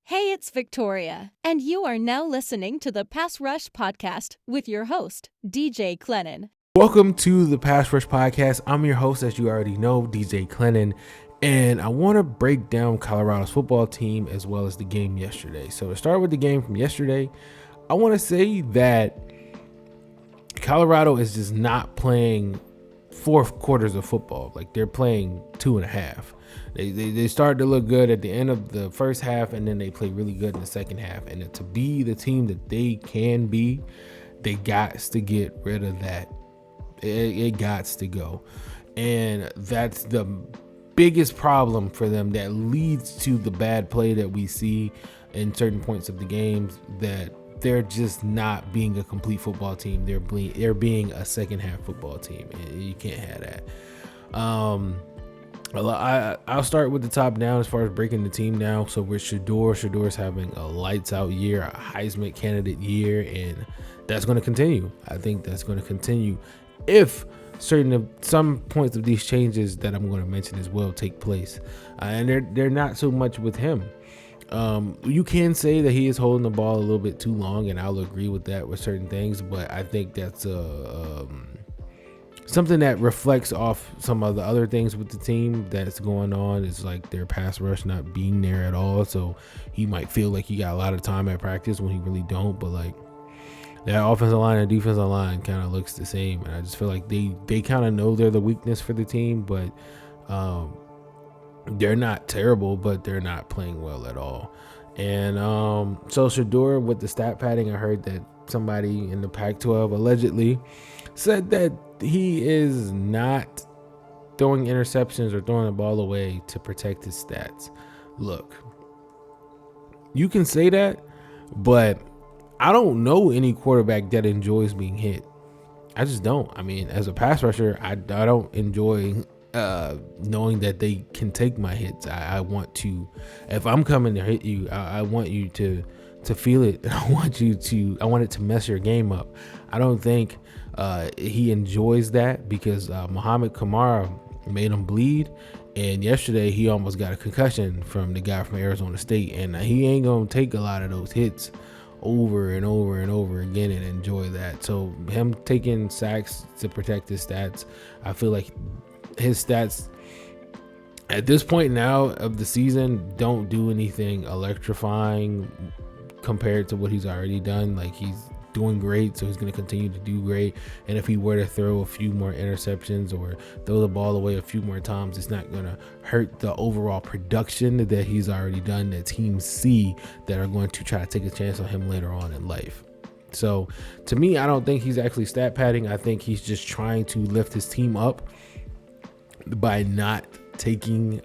Hey, it's Victoria, and you are now listening to the Pass Rush Podcast with your host, DJ Clennon. Welcome to the Pass Rush Podcast. I'm your host, as you already know, DJ Clennon, and I want to break down Colorado's football team as well as the game yesterday. So to start with the game from yesterday, I want to say that Colorado is just not playing fourth quarters of football. Like, they're playing 2.5. They started to look good at the end of the first half, and then they play really good in the second half. And to be the team that they can be, they got to get rid of that. It got to go. And that's the biggest problem for them that leads to the bad play that we see in certain points of the games, that they're just not being a complete football team. They're being a second half football team, and you can't have that. I'll start with the top down as far as breaking the team down. So with Shedeur having a lights out year, a Heisman candidate year, and that's going to continue. I think that's going to continue if some points of these changes that I'm going to mention as well take place. And they're not so much with him. You can say that he is holding the ball a little bit too long, and I'll agree with that with certain things, but I think that's something that reflects off some of the other things with the team that's going on. Is like their pass rush not being there at all. So he might feel like he got a lot of time at practice when he really don't. But like, that offensive line and defensive line kind of looks the same. And I just feel like they kind of know they're the weakness for the team, but they're not terrible, but they're not playing well at all. And so Shedeur, with the stat padding, I heard that somebody in the Pac-12 allegedly said that he is not throwing interceptions or throwing the ball away to protect his stats. Look, you can say that, but I don't know any quarterback that enjoys being hit. I just don't. I mean, as a pass rusher, I don't enjoy knowing that they can take my hits. I want to, if I'm coming to hit you, I want you to feel it. I want it to mess your game up. I don't think he enjoys that, because Muhammad Kamara made him bleed, and yesterday he almost got a concussion from the guy from Arizona State, and he ain't gonna take a lot of those hits over and over and over again and enjoy that. So him taking sacks to protect his stats, I feel like his stats at this point now of the season don't do anything electrifying compared to what he's already done. Like, he's doing great, so he's going to continue to do great. And if he were to throw a few more interceptions or throw the ball away a few more times, it's not going to hurt the overall production that he's already done, that teams see that are going to try to take a chance on him later on in life. So to me, I don't think he's actually stat padding. I think he's just trying to lift his team up by not taking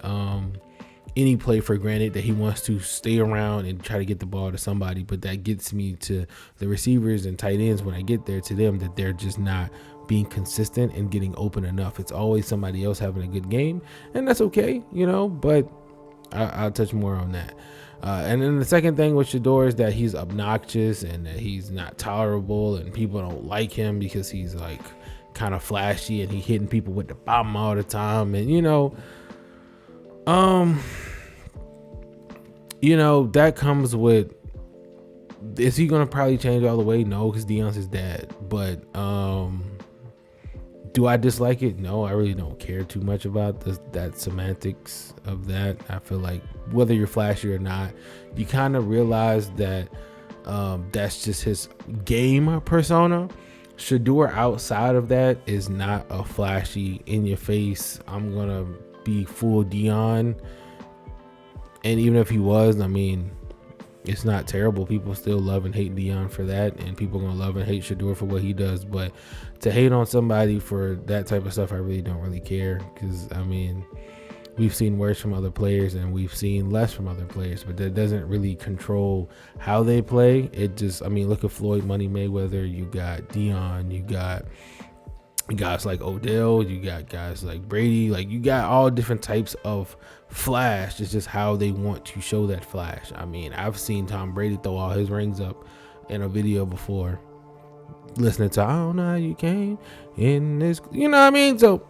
any play for granted, that he wants to stay around and try to get the ball to somebody. But that gets me to the receivers and tight ends when I get there to them, that they're just not being consistent and getting open enough. It's always somebody else having a good game, and that's okay, but I'll touch more on that. And then the second thing with Shedeur is that he's obnoxious and that he's not tolerable, and people don't like him because he's like kind of flashy and he hitting people with the bomb all the time. And that comes with, is he gonna probably change all the way? No, because Deion's his dad. But do I dislike it? No, I really don't care too much about that semantics of that. I feel like whether you're flashy or not, you kind of realize that that's just his game persona. Shedeur outside of that is not a flashy, in your face, I'm gonna be full Deion. And even if he was, I mean, it's not terrible. People still love and hate Deion for that, and people are gonna love and hate Shedeur for what he does. But to hate on somebody for that type of stuff, I really don't really care, because I mean, we've seen worse from other players and we've seen less from other players, but that doesn't really control how they play. It just, I mean, look at Floyd Money Mayweather. You got Deion, you got guys like Odell, you got guys like Brady, like you got all different types of flash. It's just how they want to show that flash. I mean, I've seen Tom Brady throw all his rings up in a video before, listening to I don't know how you came in this, you know what I mean? So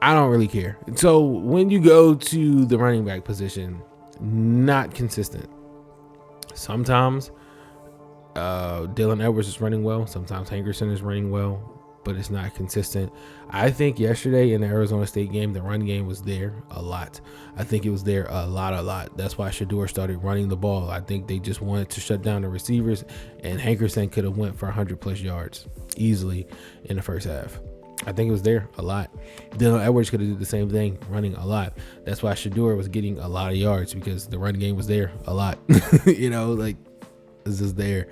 I don't really care. So when you go to the running back position, Not consistent. Sometimes Dylan Edwards is running well. Sometimes Hankerson is running well, but it's not consistent. I think yesterday in the Arizona State game, the run game was there a lot. I think it was there a lot. That's why Shedeur started running the ball. I think they just wanted to shut down the receivers, and Hankerson could have went for 100+ yards easily in the first half. I think it was there a lot. Dylan Edwards could have did the same thing, running a lot. That's why Shedeur was getting a lot of yards, because the run game was there a lot. This is there.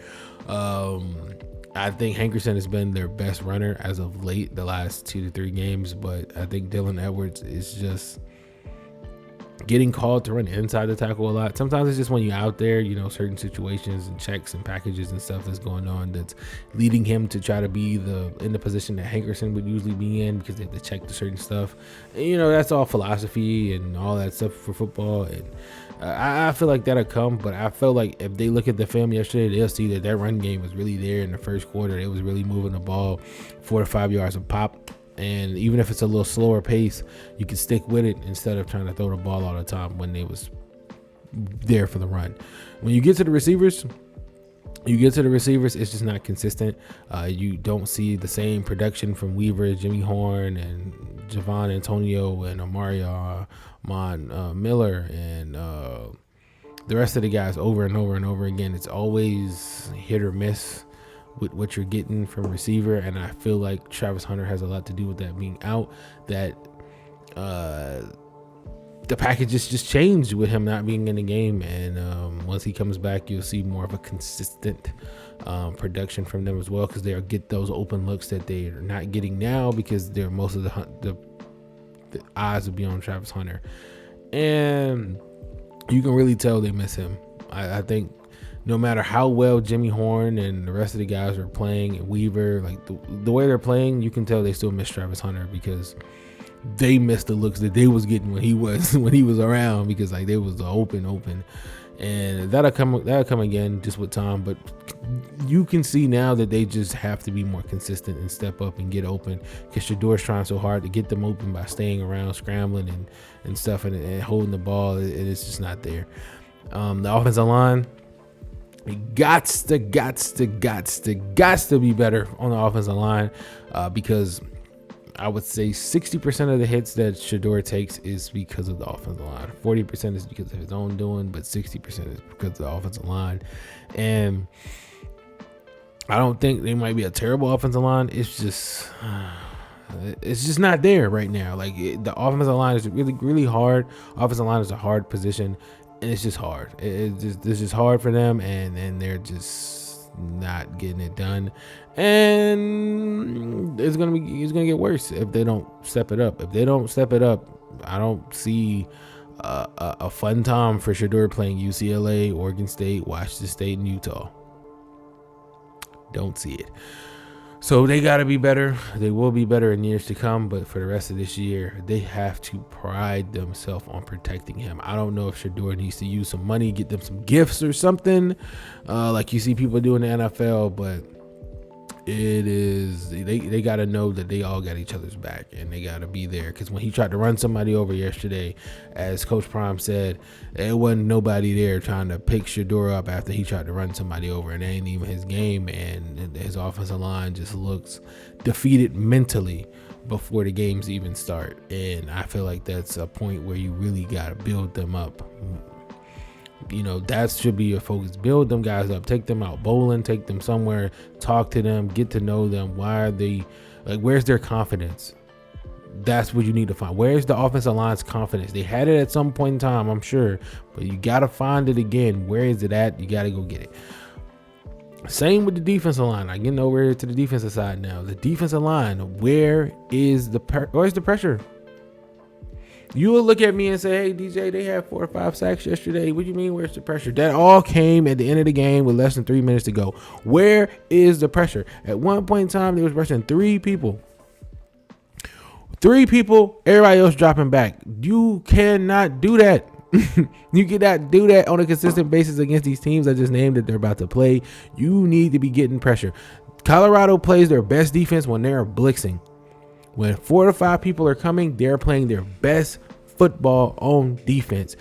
I think Hankerson has been their best runner as of late, the last 2 to 3 games, but I think Dylan Edwards is just getting called to run inside the tackle a lot. Sometimes it's just when you're out there, certain situations and checks and packages and stuff that's going on that's leading him to try to be in the position that Hankerson would usually be in, because they have to check the certain stuff. And, that's all philosophy and all that stuff for football. And I feel like that'll come, but I felt like if they look at the film yesterday, they'll see that run game was really there in the first quarter. It was really moving the ball 4 to 5 yards a pop. And even if it's a little slower pace, you can stick with it instead of trying to throw the ball all the time when they was there for the run. When you get to the receivers, it's just not consistent. You don't see the same production from Weaver, Jimmy Horn, and Javon Antonio, and Amari Miller, and the rest of the guys over and over again. It's always hit or miss with what you're getting from receiver, and I feel like Travis Hunter has a lot to do with that being out. That the packages just changed with him not being in the game, and once he comes back, you'll see more of a consistent production from them as well, because they'll get those open looks that they are not getting now, because they're most of the eyes will be on Travis Hunter, and you can really tell they miss him. I think no matter how well Jimmy Horn and the rest of the guys are playing, and Weaver, like the way they're playing, you can tell they still miss Travis Hunter, because they missed the looks that they was getting when he was around, because like they was open, and that'll come again just with time. But you can see now that they just have to be more consistent and step up and get open, because Shedeur's trying so hard to get them open by staying around, scrambling and stuff, and holding the ball. It's just not there. The offensive line, gots to be better on the offensive line, because I would say 60% of the hits that Shedeur takes is because of the offensive line. 40% is because of his own doing, but 60% is because of the offensive line. And I don't think they might be a terrible offensive line. It's just not there right now. Like the offensive line is really, really hard. Offensive line is a hard position, and it's just hard. It's just hard for them, and they're just not getting it done. And it's gonna get worse if they don't step it up. If they don't step it up, I don't see a fun time for Shedeur playing UCLA, Oregon State, Washington State, and Utah. Don't see it. So they got to be better. They will be better in years to come, but for the rest of this year, they have to pride themselves on protecting him. I don't know if Shedeur needs to use some money, get them some gifts or something, like you see people do in the NFL, but they got to know that they all got each other's back, and they got to be there. Because when he tried to run somebody over yesterday, as Coach Prime said, there wasn't nobody there trying to pick Shedeur up after he tried to run somebody over, and it ain't even his game. And his offensive line just looks defeated mentally before the games even start. And I feel like that's a point where you really got to build them up. That should be your focus. Build them guys up. Take them out bowling. Take them somewhere. Talk to them. Get to know them. Why are they, where's their confidence? That's what you need to find. Where's the offensive line's confidence? They had it at some point in time, I'm sure, but you got to find it again. Where is it at? You got to go get it. Same with the defensive line. I'm getting over to the defensive side now. The defensive line, where's the pressure? You will look at me and say, hey, DJ, they had 4 or 5 sacks yesterday. What do you mean, where's the pressure? That all came at the end of the game with less than 3 minutes to go. Where is the pressure? At one point in time, they was rushing 3 people. 3 people, everybody else dropping back. You cannot do that. You cannot do that on a consistent basis against these teams I just named that they're about to play. You need to be getting pressure. Colorado plays their best defense when they're blitzing. When 4 to 5 people are coming, they're playing their best football on defense.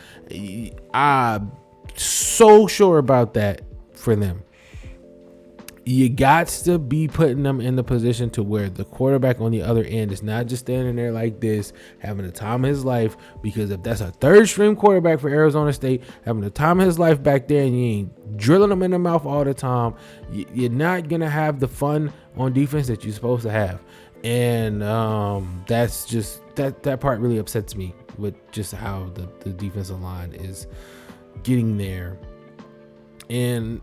I'm so sure about that for them. You got to be putting them in the position to where the quarterback on the other end is not just standing there like this, having the time of his life. Because if that's a third string quarterback for Arizona State, having the time of his life back there, and you ain't drilling them in the mouth all the time, you're not going to have the fun on defense that you're supposed to have. And that's just, that part really upsets me with just how the defensive line is getting there. And,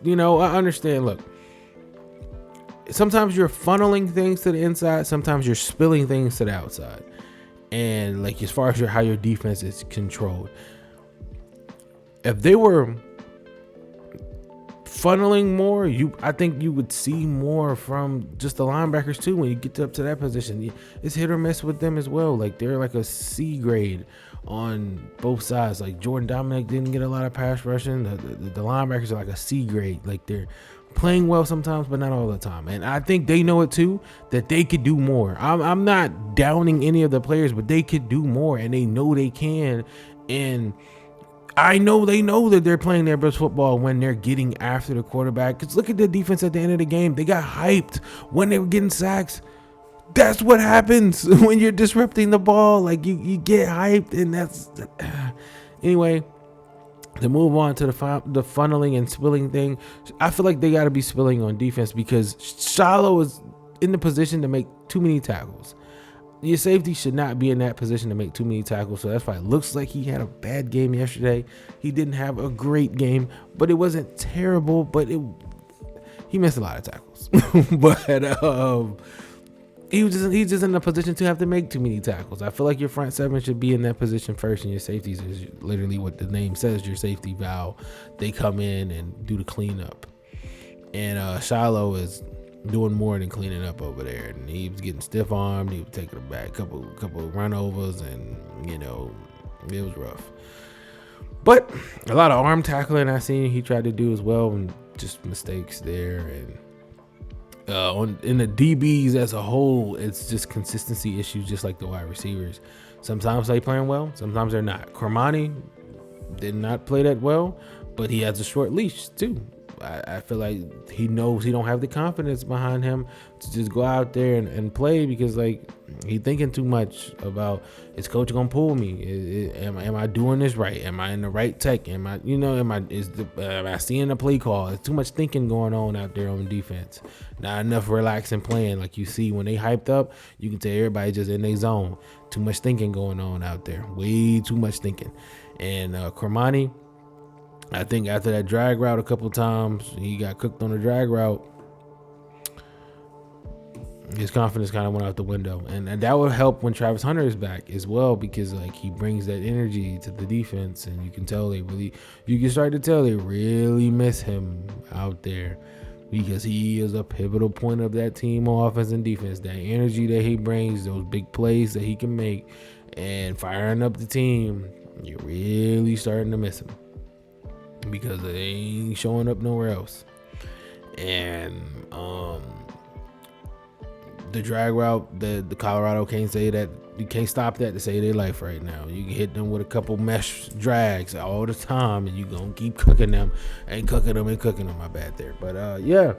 I understand, look, sometimes you're funneling things to the inside, sometimes you're spilling things to the outside. And like, as far as how your defense is controlled, if they were funneling more, I think you would see more from just the linebackers too. When you get up to that position, it's hit or miss with them as well. Like, they're like a C grade on both sides. Like, Jordan Dominic didn't get a lot of pass rushing. The linebackers are like a C grade. Like, they're playing well sometimes, but not all the time. And I think they know it too, that they could do more. I'm not downing any of the players, but they could do more, and they know they can. And I know they know that they're playing their best football when they're getting after the quarterback. Because look at the defense at the end of the game. They got hyped when they were getting sacks. That's what happens when you're disrupting the ball. Like, you get hyped, and that's anyway. To move on to the funneling and spilling thing, I feel like they got to be spilling on defense because Shiloh is in the position to make too many tackles. Your safety should not be in that position to make too many tackles, so that's why it looks like he had a bad game yesterday. He didn't have a great game, but it wasn't terrible, but he missed a lot of tackles. But he's just in a position to have to make too many tackles. I feel like your front seven should be in that position first, and your safeties is literally what the name says, your safety valve. They come in and do the cleanup. And Shiloh is doing more than cleaning up over there. And he was getting stiff armed. He was taking it back, couple of run overs, and it was rough. But a lot of arm tackling I seen he tried to do as well, and just mistakes there. And in the DBs as a whole, it's just consistency issues, just like the wide receivers. Sometimes they playing well, sometimes they're not. Cormani did not play that well, but he has a short leash too. I feel like he knows he don't have the confidence behind him to just go out there and play, because like he thinking too much about, is coach gonna pull me? Am I doing this right? Am I in the right tech? Am I seeing the play call? There's too much thinking going on out there on defense. Not enough relaxing playing. Like, you see when they hyped up, you can tell everybody just in their zone. Too much thinking going on out there. Way too much thinking. And Cormani, I think after that drag route a couple times, he got cooked on the drag route. His confidence kind of went out the window, and that would help when Travis Hunter is back as well, because like he brings that energy to the defense, and you can start to tell they really miss him out there, because he is a pivotal point of that team on offense and defense. That energy that he brings, those big plays that he can make, and firing up the team, you're really starting to miss him, because they ain't showing up nowhere else. And the drag route, the Colorado can't say that. You can't stop that to save their life right now. You can hit them with a couple mesh drags all the time, and you gonna keep cooking them and cooking them and cooking them. My bad there, but yeah.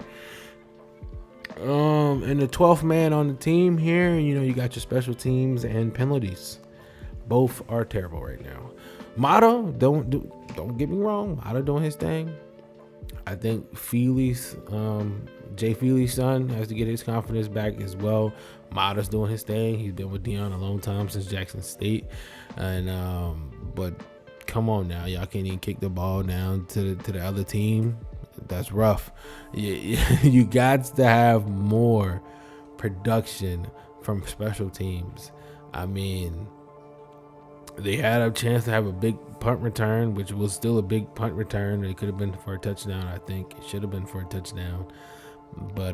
And the 12th man on the team here, you got your special teams and penalties. Both are terrible right now. Mata, don't get me wrong, Mata doing his thing. I think Jay Feely's son has to get his confidence back as well. Mata's doing his thing. He's been with Deion a long time, since Jackson State. And but come on now, y'all can't even kick the ball down to the other team. That's rough. You got to have more production from special teams. I mean, they had a chance to have a big punt return, which was still a big punt return. It could have been for a touchdown. I think it should have been for a touchdown. But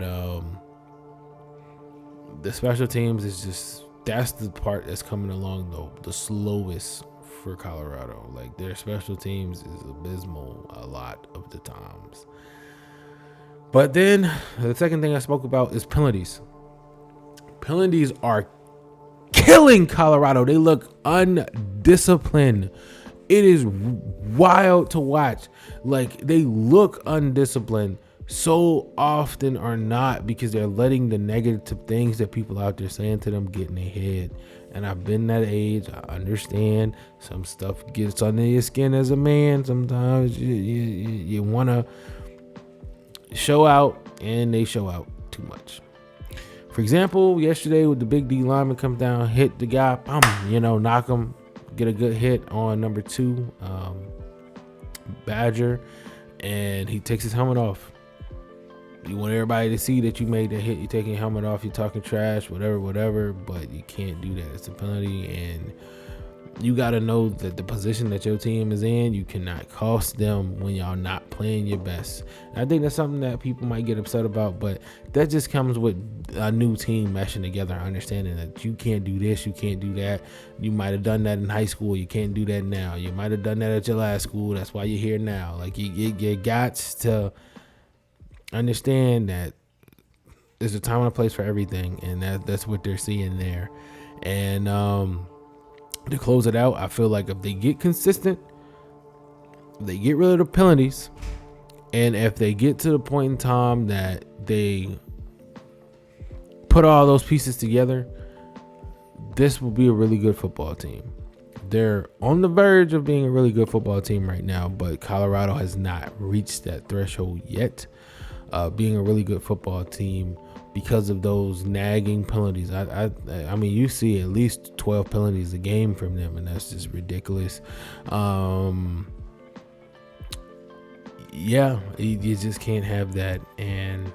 the special teams that's the part that's coming along the slowest for Colorado. Like, their special teams is abysmal a lot of the times. But then the second thing I spoke about is penalties. Penalties are killing Colorado. They look undisciplined. It is wild to watch. Like, they look undisciplined so often or not, because they're letting the negative things that people out there saying to them get in their head. And I've been that age. I understand some stuff gets under your skin as a man. Sometimes you want to show out, and they show out too much. For example, yesterday with the big D lineman come down, hit the guy, knock him, get a good hit on number 2, Badger, and he takes his helmet off. You want everybody to see that you made the hit. You're taking your helmet off. You're talking trash, whatever. But you can't do that. It's a penalty, and you got to know that the position that your team is in, you cannot cost them when y'all not playing your best. And I think that's something that people might get upset about, but that just comes with a new team meshing together, understanding that you can't do this, you can't do that. You might have done that in high school. You can't do that now. You might have done that at your last school. That's why you're here now. Like, you got to understand that there's a time and a place for everything, and that's what they're seeing there. And to close it out, I feel like if they get consistent, they get rid of the penalties, and if they get to the point in time that they put all those pieces together, this will be a really good football team. They're on the verge of being a really good football team right now, but Colorado has not reached that threshold yet. Being a really good football team because of those nagging penalties. I mean, you see at least 12 penalties a game from them, and that's just ridiculous. Yeah, you just can't have that. And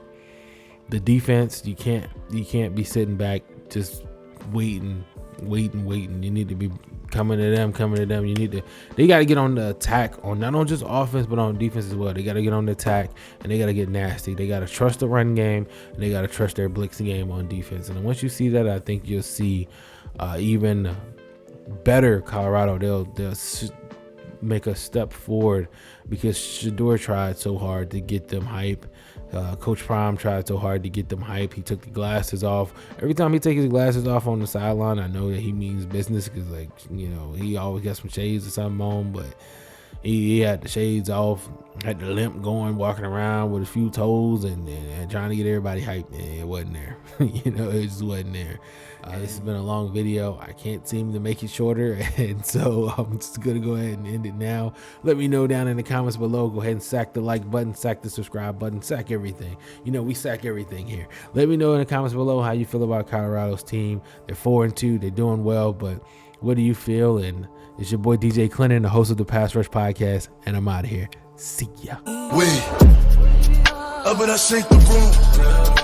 the defense, you can't be sitting back just waiting. You need to be coming to them. They got to get on the attack, on not on just offense, but on defense as well. They got to get on the attack, and they got to get nasty. They got to trust the run game, and they got to trust their blitzing game on defense. And once you see that, I think you'll see even better Colorado. They'll make a step forward, because Shedeur tried so hard to get them hype. Coach Prime tried so hard to get them hype. He took the glasses off. Every time he takes his glasses off on the sideline, I know that he means business, because, he always got some shades or something on, but he had the shades off, had the limp going, walking around with a few toes and trying to get everybody hyped. And it wasn't there. It just wasn't there. This has been a long video. I can't seem to make it shorter, and so I'm just going to go ahead and end it now. Let me know down in the comments below. Go ahead and sack the like button, sack the subscribe button, sack everything. We sack everything here. Let me know in the comments below how you feel about Colorado's team. They're 4-2. They're doing well, but what do you feel? And it's your boy DJ Clinton, the host of the Pass Rush Podcast, and I'm out of here. See ya. Up and I shake the room.